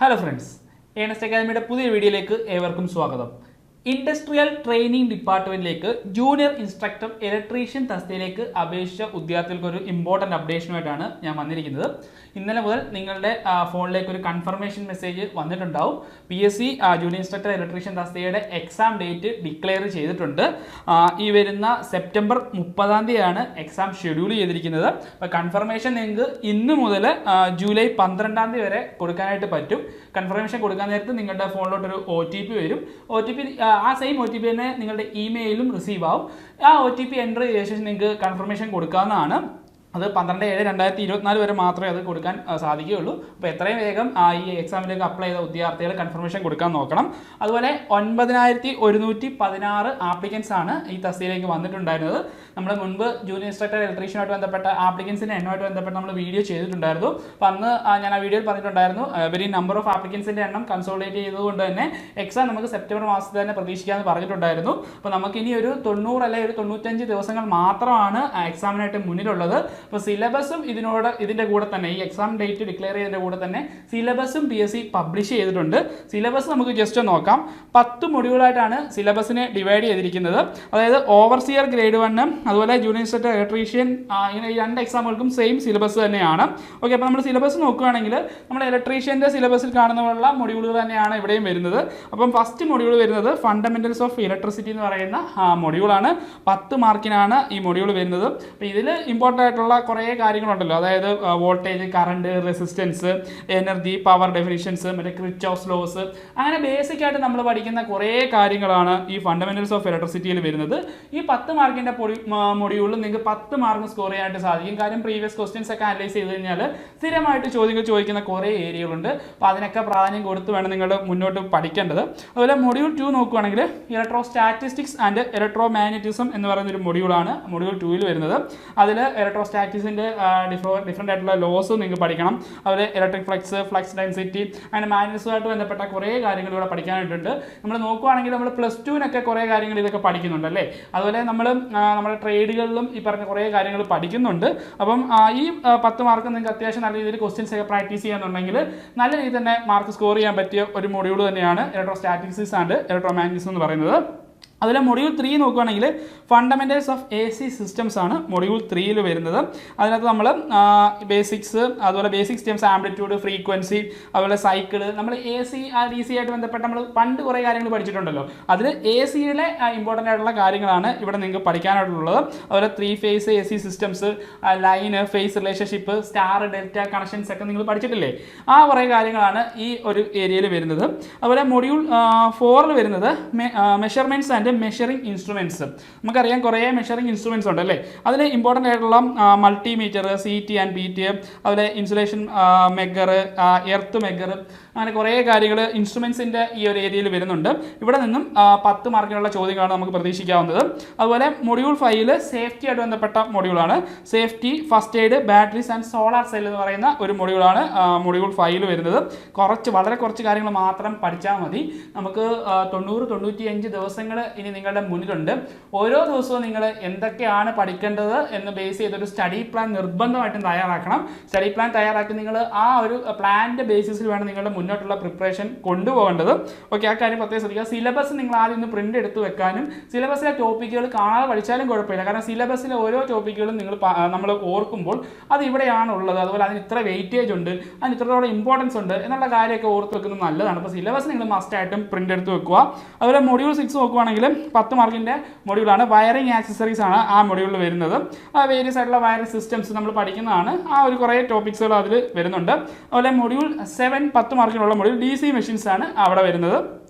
Hello friends, Ernest അക്കാദമിയുടെ പുതിയ വീഡിയോയിലേക്ക് ഏവർക്കും സ്വാഗതം. ഇൻഡസ്ട്രിയൽ ട്രെയിനിങ് ഡിപ്പാർട്ട്മെന്റിലേക്ക് ജൂനിയർ ഇൻസ്ട്രക്ടർ ഇലക്ട്രീഷ്യൻ തസ്തികയിലേക്ക് അപേക്ഷിച്ച ഉദ്യോഗാർത്ഥികൾക്ക് ഒരു ഇമ്പോർട്ടൻറ്റ് അപ്ഡേഷനുമായിട്ടാണ് ഞാൻ വന്നിരിക്കുന്നത്. ഇന്നലെ മുതൽ നിങ്ങളുടെ ഫോണിലേക്ക് ഒരു കൺഫർമേഷൻ മെസ്സേജ് വന്നിട്ടുണ്ടാവും. PSC ജൂനിയർ ഇൻസ്ട്രക്ടർ ഇലക്ട്രീഷ്യൻ തസ്തികയുടെ എക്സാം ഡേറ്റ് ഡിക്ലെയർ ചെയ്തിട്ടുണ്ട്. ഈ വരുന്ന സെപ്റ്റംബർ 30 എക്സാം ഷെഡ്യൂൾ ചെയ്തിരിക്കുന്നത്. അപ്പോൾ കൺഫർമേഷൻ നിങ്ങൾക്ക് ഇന്ന് മുതൽ ജൂലൈ 12 വരെ കൊടുക്കാനായിട്ട് പറ്റും. കൺഫർമേഷൻ കൊടുക്കാൻ നേരത്ത് നിങ്ങളുടെ ഫോണിലോട്ടൊരു OTP വരും. OTP ആ സെയിം OTP തന്നെ നിങ്ങളുടെ ഇമെയിലും റിസീവ് ആവും. ആ OTP എൻ്റർ ചെയ്ത ശേഷം നിങ്ങൾക്ക് കൺഫർമേഷൻ കൊടുക്കാവുന്നതാണ്. അത് 12/7/2024 വരെ മാത്രമേ അത് കൊടുക്കാൻ സാധിക്കുകയുള്ളൂ. അപ്പോൾ എത്രയും വേഗം ഈ എക്സാമിലേക്ക് അപ്ലൈ ചെയ്ത ഉദ്യോഗാർത്ഥികൾ കൺഫർമേഷൻ കൊടുക്കാൻ നോക്കണം. അതുപോലെ 9116 ആപ്ലിക്കൻസ് ആണ് ഈ തസ്തികയിലേക്ക് വന്നിട്ടുണ്ടായിരുന്നത്. നമ്മൾ മുൻപ് ജൂനിയർ ഇൻസ്ട്രക്ടർ ഇലക്ട്രീഷ്യനുമായിട്ട് ബന്ധപ്പെട്ട ആപ്ലിക്കൻസിൻ്റെ എണ്ണമായിട്ട് ബന്ധപ്പെട്ട് നമ്മൾ വീഡിയോ ചെയ്തിട്ടുണ്ടായിരുന്നു. അപ്പോൾ അന്ന് ഞാൻ ആ വീഡിയോയിൽ പറഞ്ഞിട്ടുണ്ടായിരുന്നു വെരി നമ്പർ ഓഫ് ആപ്ലിക്കൻസിൻ്റെ എണ്ണം കൺസോളിഡേറ്റ് ചെയ്തതുകൊണ്ട് തന്നെ എക്സാം നമുക്ക് സെപ്റ്റംബർ മാസത്തിൽ തന്നെ പ്രതീക്ഷിക്കാമെന്ന് പറഞ്ഞിട്ടുണ്ടായിരുന്നു. അപ്പോൾ നമുക്ക് ഇനി ഒരു 90 അല്ലെങ്കിൽ ഒരു 95 ദിവസങ്ങൾ മാത്രമാണ് എക്സാമിനായിട്ട് മുന്നിലുള്ളത്. അപ്പോൾ സിലബസും ഇതിൻ്റെ കൂടെ തന്നെ ഈ എക്സാം ഡേറ്റ് ഡിക്ലെയർ ചെയ്തതിൻ്റെ കൂടെ തന്നെ സിലബസും PSC പബ്ലിഷ് ചെയ്തിട്ടുണ്ട്. സിലബസ് നമുക്ക് ജസ്റ്റ് നോക്കാം. 10 മൊഡ്യൂളായിട്ടാണ് സിലബസിനെ ഡിവൈഡ് ചെയ്തിരിക്കുന്നത്. അതായത് ഓവർസിയർ ഗ്രേഡ് 1 അതുപോലെ ജൂനിയർ ഇൻസ്ട്രക്ടർ ഇലക്ട്രീഷ്യൻ ഇങ്ങനെ ഈ 2 എക്സാമുകൾക്കും സെയിം സിലബസ് തന്നെയാണ്. ഓക്കെ, അപ്പോൾ നമ്മൾ സിലബസ് നോക്കുകയാണെങ്കിൽ നമ്മുടെ ഇലക്ട്രീഷ്യൻ്റെ സിലബസിൽ കാണുന്നതുള്ള മൊഡ്യൂളുകൾ തന്നെയാണ് ഇവിടെയും വരുന്നത്. അപ്പം ഫസ്റ്റ് മൊഡ്യൂൾ വരുന്നത് ഫണ്ടമെന്റൽസ് ഓഫ് ഇലക്ട്രിസിറ്റി എന്ന് പറയുന്ന മൊഡ്യൂളാണ്. 10 മാർക്കിനാണ് ഈ മൊഡ്യൂൾ വരുന്നത്. അപ്പോൾ ഇതിൽ ഇമ്പോർട്ടൻ്റ് ആയിട്ടുള്ള കുറേ കാര്യങ്ങളുണ്ടല്ലോ. അതായത് voltage, current, resistance, energy, power definitions, മറ്റേ ക്രിച്ചോഫ്സ് ലോസ്, അങ്ങനെ ബേസിക് ആയിട്ട് നമ്മൾ പഠിക്കുന്ന കുറേ കാര്യങ്ങളാണ് ഈ ഫണ്ടമെന്റൽസ് ഓഫ് ഇലക്ട്രിസിറ്റിയിൽ വരുന്നത്. ഈ 10 മാർക്കിൻ്റെ മൊഡ്യൂളിൽ നിങ്ങൾക്ക് 10 മാർക്ക് സ്കോർ ചെയ്യാനായിട്ട് സാധിക്കും. കാര്യം പ്രീവിയസ് ക്വസ്റ്റ്യൻസ് ഒക്കെ അനലൈസ് ചെയ്ത് കഴിഞ്ഞാൽ സ്ഥിരമായിട്ട് ചോദ്യങ്ങൾ ചോദിക്കുന്ന കുറേ ഏരിയകളുണ്ട്. അപ്പോൾ അതിനൊക്കെ പ്രാധാന്യം കൊടുത്ത് വേണം നിങ്ങൾ മുന്നോട്ട് പഠിക്കേണ്ടത്. അതുപോലെ മൊഡ്യൂൾ 2 നോക്കുകയാണെങ്കിൽ electro statistics and electro magnetism എന്ന് പറയുന്നൊരു മൊഡ്യൂളാണ് മൊഡ്യൂൾ 2 വരുന്നത്. അതിൽ ഇലക്ട്രോ സ്റ്റാറ്റിക്സിൻ്റെ ഡിഫറെൻ്റ് ആയിട്ടുള്ള ലോസ് നിങ്ങൾക്ക് പഠിക്കണം. അതുപോലെ ഇലക്ട്രിക് ഫ്ലക്സ് ഡെൻസിറ്റി, അങ്ങനെ മാഗ്നറ്റിസമായിട്ട് ബന്ധപ്പെട്ട കുറേ കാര്യങ്ങൾ ഇവിടെ പഠിക്കാനായിട്ടുണ്ട്. നമ്മൾ നോക്കുകയാണെങ്കിൽ നമ്മൾ +2-നൊക്കെ കുറേ കാര്യങ്ങൾ ഇതൊക്കെ പഠിക്കുന്നുണ്ട് അല്ലേ. അതുപോലെ നമ്മുടെ ട്രേഡുകളിലും ഈ പറഞ്ഞ കുറേ കാര്യങ്ങൾ പഠിക്കുന്നുണ്ട്. അപ്പം ഈ 10 മാർക്ക് നിങ്ങൾക്ക് അത്യാവശ്യം നല്ല രീതിയിൽ ക്വസ്റ്റ്യൻസ് ഒക്കെ പ്രാക്ടീസ് ചെയ്യാന്നുണ്ടെങ്കിൽ നല്ല രീതിയിൽ തന്നെ മാർക്ക് സ്കോർ ചെയ്യാൻ പറ്റിയ ഒരു മൊഡ്യൂൾ തന്നെയാണ് electro statics and electro magnetism എന്ന് പറയുന്നത്. അതിൽ മൊഡ്യൂൾ 3 നോക്കുകയാണെങ്കിൽ ഫണ്ടമെന്റൽസ് ഓഫ് AC സിസ്റ്റംസ് ആണ് മൊഡ്യൂൾ 3 വരുന്നത്. അതിനകത്ത് നമ്മൾ ബേസിക്സ്, അതുപോലെ ബേസിക് സിസ്റ്റംസ്, ആംപ്ലിറ്റ്യൂഡ്, ഫ്രീക്വൻസി, അതുപോലെ സൈക്കിള്, നമ്മൾ AC DC ആയിട്ട് ബന്ധപ്പെട്ട് നമ്മൾ പണ്ട് കുറേ കാര്യങ്ങൾ പഠിച്ചിട്ടുണ്ടല്ലോ. അതിൽ ACയുടെ ഇമ്പോർട്ടൻ്റ് ആയിട്ടുള്ള കാര്യങ്ങളാണ് ഇവിടെ നിങ്ങൾക്ക് പഠിക്കാനായിട്ടുള്ളത്. അതുപോലെ 3 phase AC systems, line, phase relationship, star delta connections ഒക്കെ നിങ്ങൾ പഠിച്ചിട്ടില്ലേ. ആ കുറേ കാര്യങ്ങളാണ് ഈ ഒരു ഏരിയയിൽ വരുന്നത്. അതുപോലെ മൊഡ്യൂൾ 4 വരുന്നത് മെഷർമെൻറ്റ്സ് ആൻഡ് മെഷറിംഗ് ഇൻസ്ട്രുമെൻറ്റ്സ്. നമുക്കറിയാം കുറേ മെഷറിംഗ് ഇൻസ്ട്രുമെൻറ്റ്സ് ഉണ്ടല്ലേ. അതിൽ ഇമ്പോർട്ടൻ്റ് ആയിട്ടുള്ള മൾട്ടിമീറ്റർ, CT ആൻഡ് PT, അതുപോലെ ഇൻസുലേഷൻ മെഗർ, എർത്ത് മെഗർ, അങ്ങനെ കുറേ കാര്യങ്ങൾ ഇൻസ്ട്രുമെൻസിൻ്റെ ഈ ഒരു ഏരിയയിൽ വരുന്നുണ്ട്. ഇവിടെ നിന്നും 10 മാർക്കിനുള്ള ചോദ്യങ്ങളാണ് നമുക്ക് പ്രതീക്ഷിക്കാവുന്നത്. അതുപോലെ മൊഡ്യൂൾ 5 സേഫ്റ്റി ആയിട്ട് ബന്ധപ്പെട്ട മൊഡ്യൂളാണ്. Safety, first aid, batteries and solar cell എന്ന് പറയുന്ന ഒരു മൊഡ്യൂളാണ് മൊഡ്യൂൾ 5 വരുന്നത്. വളരെ കുറച്ച് കാര്യങ്ങൾ മാത്രം പഠിച്ചാൽ മതി. നമുക്ക് 90-95 ദിവസങ്ങൾ ഇനി നിങ്ങളുടെ മുന്നിലുണ്ട്. ഓരോ ദിവസവും നിങ്ങൾ എന്തൊക്കെയാണ് പഠിക്കേണ്ടത് എന്ന് ബേസ് ചെയ്തൊരു സ്റ്റഡി പ്ലാൻ നിർബന്ധമായിട്ടും തയ്യാറാക്കണം. സ്റ്റഡി പ്ലാൻ തയ്യാറാക്കി നിങ്ങൾ ആ ഒരു പ്ലാനിൻ്റെ ബേസിസിൽ വേണം നിങ്ങളുടെ മുന്നോട്ടുള്ള പ്രിപ്പറേഷൻ കൊണ്ടുപോകേണ്ടത്. ഓക്കെ, ആ കാര്യം പ്രത്യേകം ശ്രദ്ധിക്കുക. സിലബസ് നിങ്ങൾ ആദ്യം ഒന്ന് പ്രിന്റ് എടുത്ത് വെക്കാനും സിലബസിലെ ടോപ്പിക്കുകൾ കാണാതെ പഠിച്ചാലും കുഴപ്പമില്ല. കാരണം സിലബസിലെ ഓരോ ടോപ്പിക്കുകളും നമ്മൾ ഓർക്കുമ്പോൾ അത് ഇവിടെയാണ് ഉള്ളത്, അതുപോലെ അതിന് ഇത്ര വെയിറ്റേജ് ഉണ്ട്, അതിന് ഇത്രത്തോളം ഇമ്പോർട്ടൻസ് ഉണ്ട് എന്നുള്ള കാര്യമൊക്കെ ഓർത്ത് വെക്കുന്നത് നല്ലതാണ്. അപ്പോൾ സിലബസ് നിങ്ങൾ മസ്റ്റായിട്ടും പ്രിന്റ് എടുത്ത് വെക്കുക. അതുപോലെ മൊഡ്യൂൾ 6 നോക്കുകയാണെങ്കിൽ 10 മാർക്കിൻ്റെ മൊഡ്യൂളാണ്. വയറിംഗ് ആക്സസറീസ് ആണ് ആ മൊഡ്യൂളിൽ വരുന്നത്. വേരിയസ് ആയിട്ടുള്ള വയറിംഗ് സിസ്റ്റംസ് നമ്മൾ പഠിക്കുന്നതാണ്. ആ ഒരു കുറേ ടോപ്പിക്സുകൾ അതിൽ വരുന്നുണ്ട്. അതുപോലെ മൊഡ്യൂൾ 7 10 മാർക്കിനുള്ള മൊഡ്യൂൾ DC മെഷീൻസ് ആണ് അവിടെ വരുന്നത്.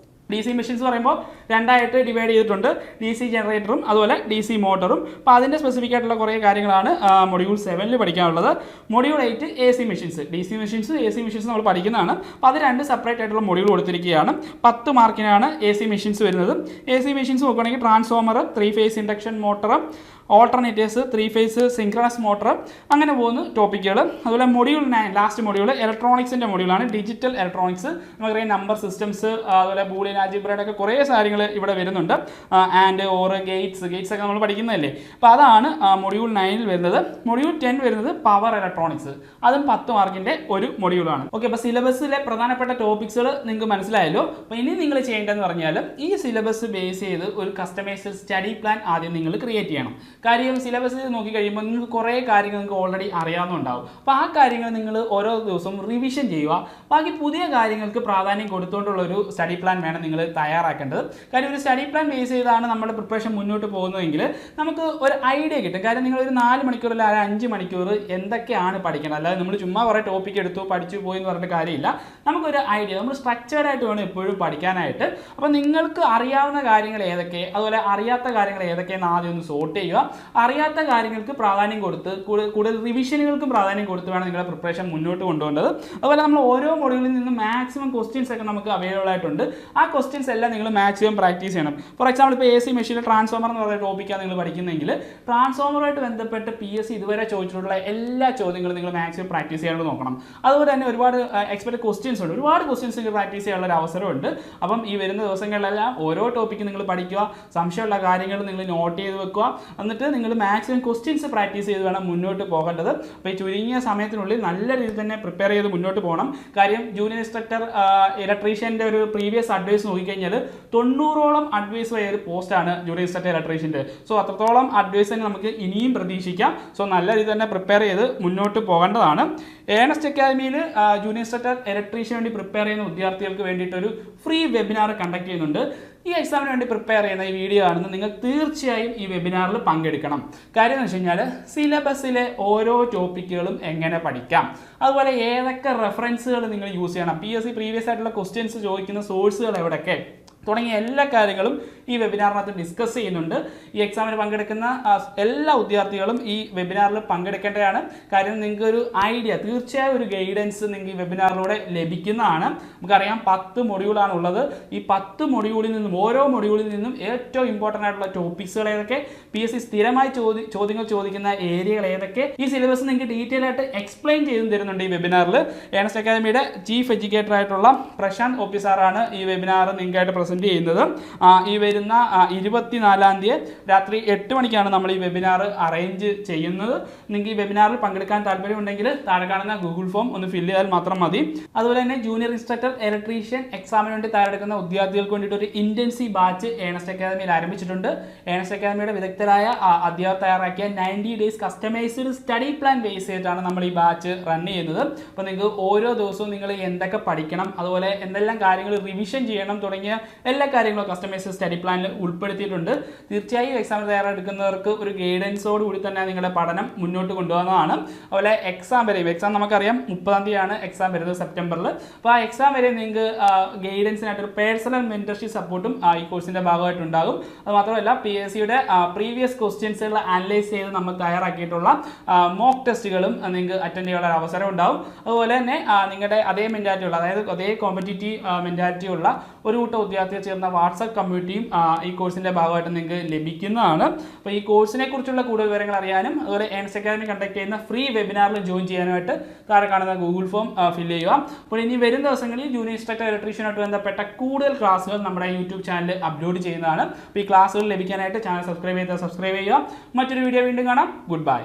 DC മെഷീൻസ് പറയുമ്പോൾ 2ആയിട്ട് ഡിവൈഡ് ചെയ്തിട്ടുണ്ട്. DC ജനറേറ്ററും അതുപോലെ DC മോട്ടറും. അപ്പോൾ അതിൻ്റെ സ്പെസിഫിക് ആയിട്ടുള്ള കുറേ കാര്യങ്ങളാണ് മൊഡ്യൂൾ 7 പഠിക്കാനുള്ളത്. Module 8 AC machines, DC machines, AC machines നമ്മൾ പഠിക്കുന്നതാണ്. അപ്പോൾ അത് 2 സെപ്പറേറ്റ് ആയിട്ടുള്ള മൊഡ്യൂൾ കൊടുത്തിരിക്കുകയാണ്. 10 മാർക്കിനാണ് AC മെഷീൻസ് വരുന്നത്. AC മെഷീൻസ് നോക്കുകയാണെങ്കിൽ transformer, 3 phase induction motor, alternatives, 3 phase synchronous motor, അങ്ങനെ പോകുന്ന ടോപ്പിക്കുകൾ. അതുപോലെ മൊഡ്യൂൾ 9 ലാസ്റ്റ് മൊഡ്യൂൾ ഇലക്ട്രോണിക്സിൻ്റെ മൊഡ്യൂളാണ്, ഡിജിറ്റൽ ഇലക്ട്രോണിക്സ്. നമുക്കറിയാം നമ്പർ സിസ്റ്റംസ്, അതുപോലെ ബൂളിയൻ ആൾജിബ്രയുടെ ഒക്കെ കുറേ കാര്യങ്ങൾ ഇവിടെ വരുന്നുണ്ട്. ആൻഡ് ഓർ ഗേറ്റ്സ് ഒക്കെ നമ്മൾ പഠിക്കുന്നതല്ലേ. അപ്പോൾ അതാണ് മൊഡ്യൂൾ 9 വരുന്നത്. മൊഡ്യൂൾ 10 വരുന്നത് പവർ ഇലക്ട്രോണിക്സ്, അതും 10 മാർക്കിൻ്റെ ഒരു മൊഡ്യൂളാണ്. ഓക്കെ, അപ്പോൾ സിലബസിലെ പ്രധാനപ്പെട്ട ടോപ്പിക്സുകൾ നിങ്ങൾക്ക് മനസ്സിലായല്ലോ. അപ്പോൾ ഇനി നിങ്ങൾ ചെയ്യേണ്ടതെന്ന് പറഞ്ഞാൽ ഈ സിലബസ് ബേസ് ചെയ്ത് ഒരു കസ്റ്റമൈസ്ഡ് സ്റ്റഡി പ്ലാൻ ആദ്യം നിങ്ങൾ ക്രിയേറ്റ് ചെയ്യണം. കാര്യം സിലബസ് നോക്കി കഴിയുമ്പോൾ നിങ്ങൾക്ക് കുറേ കാര്യങ്ങൾ നിങ്ങൾക്ക് ഓൾറെഡി അറിയാവുന്നുണ്ടാവും. അപ്പോൾ ആ കാര്യങ്ങൾ നിങ്ങൾ ഓരോ ദിവസവും റിവിഷൻ ചെയ്യുക. ബാക്കി പുതിയ കാര്യങ്ങൾക്ക് പ്രാധാന്യം കൊടുത്തുകൊണ്ടുള്ള ഒരു സ്റ്റഡി പ്ലാൻ വേണം നിങ്ങൾ തയ്യാറാക്കേണ്ടത്. കാര്യം ഒരു സ്റ്റഡി പ്ലാൻ ബേസ് ചെയ്താണ് നമ്മുടെ പ്രിപ്പറേഷൻ മുന്നോട്ട് പോകുന്നതെങ്കിൽ നമുക്ക് ഒരു ഐഡിയ കിട്ടും. കാര്യം നിങ്ങൾ ഒരു 4 മണിക്കൂർ അല്ലെങ്കിൽ 5 മണിക്കൂർ എന്തൊക്കെയാണ് പഠിക്കേണ്ടത്, അല്ലാതെ നമ്മൾ ചുമ്മാ കുറേ ടോപ്പിക് എടുത്തു പഠിച്ചു പോയി എന്ന് പറഞ്ഞിട്ട് കാര്യമില്ല. നമുക്കൊരു ഐഡിയ, നമ്മൾ സ്ട്രക്ചേർഡ് ആയിട്ട് വേണം എപ്പോഴും പഠിക്കാനായിട്ട്. അപ്പോൾ നിങ്ങൾക്ക് അറിയാവുന്ന കാര്യങ്ങൾ ഏതൊക്കെ, അതുപോലെ അറിയാത്ത കാര്യങ്ങൾ ഏതൊക്കെയെന്ന് ആദ്യം ഒന്ന് സോർട്ട് ചെയ്യുക. അറിയാത്ത കാര്യങ്ങൾക്ക് പ്രാധാന്യം കൊടുത്ത് കൂടുതൽ റിവിഷനുകൾക്കും പ്രാധാന്യം കൊടുത്ത് വേണം നിങ്ങളുടെ പ്രിപ്പറേഷൻ മുന്നോട്ട് കൊണ്ടുപോകേണ്ടത്. അതുപോലെ നമ്മൾ ഓരോ മൊഡ്യൂളിൽ നിന്നും മാക്സിമം ക്വസ്റ്റ്യൻസ് ഒക്കെ നമുക്ക് അവൈലബിൾ ആയിട്ടുണ്ട്. ആ ക്വസ്റ്റ്യൻസ് എല്ലാം നിങ്ങൾ മാക്സിമം പ്രാക്ടീസ് ചെയ്യണം. ഫോർ എക്സാമ്പിൾ ഇപ്പോൾ AC മെഷീൻ ട്രാൻസ്ഫോമർ എന്ന് പറയുന്ന ടോപ്പിക്കാണ് നിങ്ങൾ പഠിക്കുന്നതെങ്കിൽ ട്രാൻസ്ഫോമറുമായിട്ട് ബന്ധപ്പെട്ട് PSC ഇതുവരെ ചോദിച്ചിട്ടുള്ള എല്ലാ ചോദ്യങ്ങളും നിങ്ങൾ മാക്സിമം പ്രാക്ടീസ് ചെയ്യാനായിട്ട് നോക്കണം. അതുപോലെ തന്നെ ഒരുപാട് എക്സ്പെക്ട് ക്വസ്റ്റ്യൻസ് ഉണ്ട്, ഒരുപാട് ക്വസ്റ്റ്യൻസ് നിങ്ങൾ പ്രാക്ടീസ് ചെയ്യാനുള്ള ഒരു അവസരമുണ്ട്. അപ്പം ഈ വരുന്ന ദിവസങ്ങളിലെല്ലാം ഓരോ ടോപ്പിക്ക് നിങ്ങൾ പഠിക്കുക, സംശയമുള്ള കാര്യങ്ങൾ നിങ്ങൾ നോട്ട് ചെയ്ത് വെക്കുക. എന്നിട്ട് നിങ്ങൾ മാക്സിമം ക്വസ്റ്റ്യൻസ് പ്രാക്ടീസ് ചെയ്ത് വേണം മുന്നോട്ട് പോകേണ്ടത്. അപ്പോൾ ഈ ചുരുങ്ങിയ സമയത്തിനുള്ളിൽ നല്ല രീതിയിൽ തന്നെ പ്രിപ്പയർ ചെയ്ത് മുന്നോട്ട് പോകണം. കാര്യം ജൂനിയർ ഇൻസ്ട്രക്ടർ ഇലക്ട്രീഷ്യൻ്റെ ഒരു പ്രീവിയസ് അഡ്വൈസ് നോക്കിക്കഴിഞ്ഞാൽ 90ഓളം അഡ്വൈസ് വരെ ഒരു പോസ്റ്റാണ് ജൂനിയർ ഇൻസ്ട്രക്ടർ ഇലക്ട്രീഷ്യൻ്റെ. സോ അത്രത്തോളം അഡ്വൈസ് തന്നെ നമുക്ക് ഇനിയും പ്രതീക്ഷിക്കാം. സോ നല്ല രീതിയിൽ തന്നെ പ്രിപ്പയർ ചെയ്ത് മുന്നോട്ട് പോകേണ്ടതാണ്. ഏണസ്റ്റ് അക്കാദമിയിൽ ജൂനിയർ ഇൻസ്ട്രക്ടർ ഇലക്ട്രീഷ്യന് വേണ്ടി പ്രിപ്പയർ ചെയ്യുന്ന വിദ്യാർത്ഥികൾക്ക് വേണ്ടിയിട്ടൊരു ഫ്രീ വെബിനാർ കണ്ടക്ട് ചെയ്യുന്നുണ്ട്. ഈ എക്സാമിന് വേണ്ടി പ്രിപ്പയർ ചെയ്യുന്ന ഈ വീഡിയോ കാണുന്നത് നിങ്ങൾ തീർച്ചയായും ഈ വെബിനാറിൽ പങ്കെടുക്കണം. കാര്യം എന്ന് വെച്ച് കഴിഞ്ഞാൽ സിലബസിലെ ഓരോ ടോപ്പിക്കുകളും എങ്ങനെ പഠിക്കാം, അതുപോലെ ഏതൊക്കെ റെഫറൻസുകൾ നിങ്ങൾ യൂസ് ചെയ്യണം, PSC പ്രീവിയസ് ആയിട്ടുള്ള ക്വസ്റ്റ്യൻസ് ചോദിക്കുന്ന സോഴ്സുകൾ എവിടെയൊക്കെ തുടങ്ങിയ എല്ലാ കാര്യങ്ങളും ഈ വെബിനാറിനകത്ത് ഡിസ്കസ് ചെയ്യുന്നുണ്ട്. ഈ എക്സാമിന് പങ്കെടുക്കുന്ന എല്ലാ വിദ്യാർത്ഥികളും ഈ വെബിനാറിൽ പങ്കെടുക്കേണ്ടതാണ്. കാര്യം നിങ്ങൾക്ക് ഒരു ഐഡിയ, തീർച്ചയായും ഒരു ഗൈഡൻസ് നിങ്ങൾക്ക് ഈ വെബിനാറിലൂടെ ലഭിക്കുന്നതാണ്. നമുക്കറിയാം 10 മൊഡ്യൂളാണ് ഉള്ളത്. ഈ 10 മൊഡ്യൂളിൽ നിന്നും ഓരോ മൊഡ്യൂളിൽ നിന്നും ഏറ്റവും ഇമ്പോർട്ടൻ്റ് ആയിട്ടുള്ള ടോപ്പിക്സുകൾ ഏതൊക്കെ, PSC സ്ഥിരമായി ചോദ്യങ്ങൾ ചോദിക്കുന്ന ഏരിയകൾ ഏതൊക്കെ, ഈ സിലബസ് നിങ്ങൾക്ക് ഡീറ്റെയിൽ ആയിട്ട് എക്സ്പ്ലെയിൻ ചെയ്തു തരുന്നുണ്ട് ഈ വെബിനാറിൽ. ഏണസ്റ്റ് അക്കാദമിയുടെ ചീഫ് എഡ്യൂക്കേറ്റർ ആയിട്ടുള്ള പ്രശാന്ത് OP സാറാണ് ഈ വെബിനാർ നിങ്ങൾക്കായിട്ട് പ്രസന്റ് ചെയ്യുന്നത്. ഈ വരുന്ന 24-ാം തീയതി രാത്രി 8 മണിക്കാണ് നമ്മൾ ഈ വെബിനാർ അറേഞ്ച് ചെയ്യുന്നത്. നിങ്ങൾക്ക് ഈ വെബിനാറിൽ പങ്കെടുക്കാൻ താല്പര്യമുണ്ടെങ്കിൽ താഴെ കാണുന്ന ഗൂഗിൾ ഫോം ഒന്ന് ഫില്ല് ചെയ്താൽ മാത്രം മതി. അതുപോലെ തന്നെ ജൂനിയർ ഇൻസ്ട്രക്ടർ ഇലക്ട്രീഷ്യൻ എക്സാമിന് വേണ്ടി തയ്യാറെടുക്കുന്ന വിദ്യാർത്ഥികൾക്ക് വേണ്ടിയിട്ട് ഒരു ഇന്റൻസീവ് ബാച്ച് ഏണസ്റ്റ് അക്കാദമിയിൽ ആരംഭിച്ചിട്ടുണ്ട്. ഏണസ്റ്റ് അക്കാദമിയുടെ വിദഗ്ധരായ അധ്യാപകർ തയ്യാറാക്കിയ 90 days customised study plan base ചെയ്തിട്ടാണ് നമ്മൾ ഈ ബാച്ച് റൺ ചെയ്യുന്നത്. അപ്പോൾ നിങ്ങൾക്ക് ഓരോ ദിവസവും നിങ്ങൾ എന്തൊക്കെ പഠിക്കണം, അതുപോലെ എന്തെല്ലാം കാര്യങ്ങൾ റിവിഷൻ ചെയ്യണം തുടങ്ങിയ എല്ലാ കാര്യങ്ങളും കസ്റ്റമൈസ്ഡ് സ്റ്റഡി പ്ലാനിൽ ഉൾപ്പെടുത്തിയിട്ടുണ്ട്. തീർച്ചയായും എക്സാമിന് തയ്യാറെടുക്കുന്നവർക്ക് ഒരു ഗൈഡൻസോട് കൂടി തന്നെ നിങ്ങളുടെ പഠനം മുന്നോട്ട് കൊണ്ടുപോകുന്നതാണ്. അതുപോലെ എക്സാം നമുക്കറിയാം 30-ാം തീയതിയാണ് എക്സാം വരുന്നത് സെപ്റ്റംബറിൽ. അപ്പോൾ ആ എക്സാം വരെ നിങ്ങൾക്ക് ഗൈഡൻസിനായിട്ട് ഒരു പേഴ്സണൽ മെന്റർഷിപ്പ് സപ്പോർട്ടും ഈ കോഴ്സിൻ്റെ ഭാഗമായിട്ടുണ്ടാകും. അത് മാത്രമല്ല PSCയുടെ പ്രീവിയസ് ക്വസ്റ്റ്യൻസുകൾ അനലൈസ് ചെയ്ത് നമ്മൾ തയ്യാറാക്കിയിട്ടുള്ള മോക്ക് ടെസ്റ്റുകളും നിങ്ങൾക്ക് അറ്റൻഡ് ചെയ്യാനുള്ള ഒരു അവസരം ഉണ്ടാവും. അതുപോലെ തന്നെ നിങ്ങളുടെ അതേ മെന്റാലിറ്റി ഉള്ള, അതായത് അതേ കോമ്പറ്റീറ്റീവ് മെന്റാലിറ്റി ഉള്ള ഒരു കൂട്ടം വിദ്യാർത്ഥികൾ ചേർന്ന വാട്സാപ്പ് കമ്മ്യൂണിറ്റിയും ഈ കോഴ്സിൻ്റെ ഭാഗമായിട്ട് നിങ്ങൾക്ക് ലഭിക്കുന്നതാണ്. അപ്പോൾ ഈ കോഴ്സിനെ കുറിച്ചുള്ള കൂടുതൽ വിവരങ്ങൾ അറിയാനും അതുപോലെ ഏണസ്റ്റ് അക്കാദമി കണ്ടക്ട് ചെയ്യുന്ന ഫ്രീ വെബിനാറിൽ ജോയിൻ ചെയ്യാനായിട്ട് താഴെ കാണുന്ന ഗൂഗിൾ ഫോം ഫില്ല് ചെയ്യുക. അപ്പോൾ ഇനി വരും ദിവസങ്ങളിൽ ജൂനിയർ ഇൻസ്ട്രക്ടർ ഇലക്ട്രീഷ്യനുമായിട്ട് ബന്ധപ്പെട്ട കൂടുതൽ ക്ലാസ്സുകൾ നമ്മുടെ യൂട്യൂബ് ചാനലിൽ അപ്ലോഡ് ചെയ്യുന്നതാണ്. അപ്പോൾ ഈ ക്ലാസ്സുകൾ ലഭിക്കാനായിട്ട് ചാനൽ സബ്സ്ക്രൈബ് ചെയ്യുക. മറ്റൊരു വീഡിയോ വീണ്ടും കാണാം. Good bye.